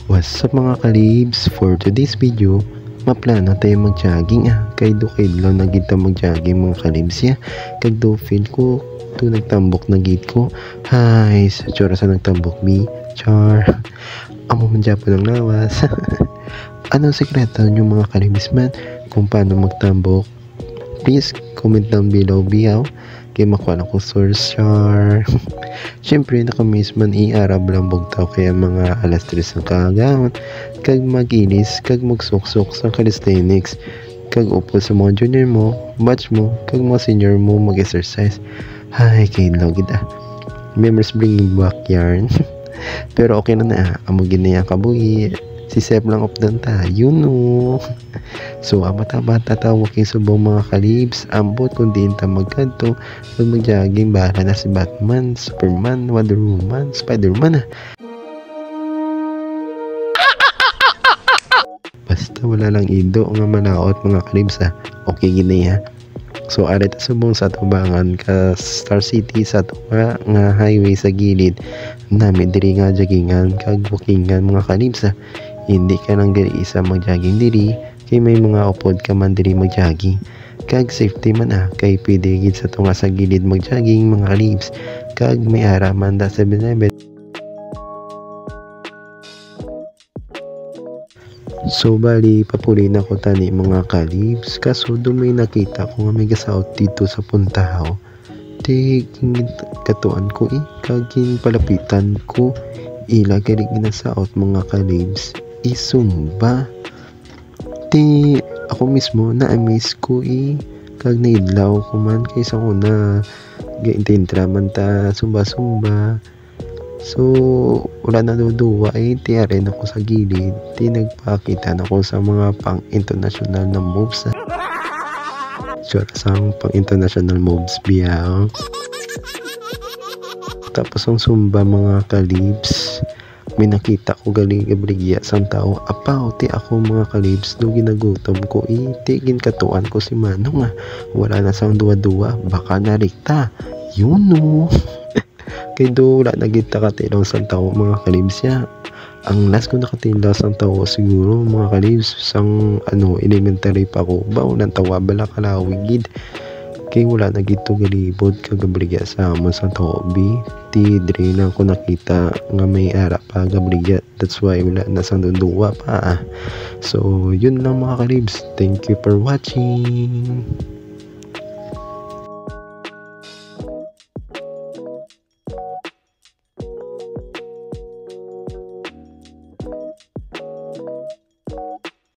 What's up mga kalibs? For today's video, maplano tayo mag-jogging kay do kaidlaw na gid ta mag-jogging mga kalibs ya. Kag do feel ko to nagtambok na gid ko. Hay, sa tsura sa nagtambok mi. Char. Amo man Japon ang lawas. Anong sekreto nyo mga kalibs man kung paano magtambok? Please comment down below biyaw. Kaya makuha na ko source char. Siyempre nakamiss man i-arab lang bugtaw kaya mga alas 3 ang kagawon. Kag magilis, kag magsuksok sa calisthenics. Kag upo sa mga junior mo, batch mo, kag mga senior mo mag-exercise. Hay, kaidlaw gid Memories bringing back yarn. Pero okay na amo ginaya kabuhi. Si Sep lang of dan tayo no. So bata-bata tawag yung subong mga kalibs. Ambot kung diin ta magkanto pag mag-jogging bahala na si Batman, Superman, Wonder Woman, Spider-Man Basta wala lang ido nga manaot mga kalibs okay ginaya. So arit subong sa tubangan ka Star City sa tuwa nga highway sa gilid nami diri nga joggingan kag walkingan mga kalibs Hindi ka nang diri isa mag-jogging diri kay may mga upod ka man diri mag-jogging. Kag safety man kay pwede gid sa tunga sa gilid mag-jogging mga kalibs. Kag may araman da 7-Eleven. So bali papuli na ko tani mga kalibs kaso do may nakita ko nga may gasaot dito sa puntahaw. Tingin katuan ko kagin palapitan ko ila kay ginasaot mga kalibs isumba. Ako mismo na-amaze ko kag naidlaw ko man kaysa ko na gaintintra man ta sumba-sumba. So wala na duduwa tiyarin ako sa gilid nagpakita na ako sa mga pang international na moves sure sang pang international moves biyaw. Tapos ang sumba mga kalibs may nakita ko galing gabrigya sang tao apaw ako mga kalibs do ginagutom ko tigin katuan ko si Manong wala na sang duwa-duwa baka narikta yun no. Kay do wala nagita katilaw sang tao mga kalibs ang last ko nakatilaw sang tao siguro mga kalibs sang elementary pa ko ba nang tawa bala kalawig kay wala na gito galibod kagabrigya sa amon sa tobi dre na ko nakita nga may ara pa gabrigya that's why wala na sang duwa pa so yun lang mga kalibs, thank you for watching.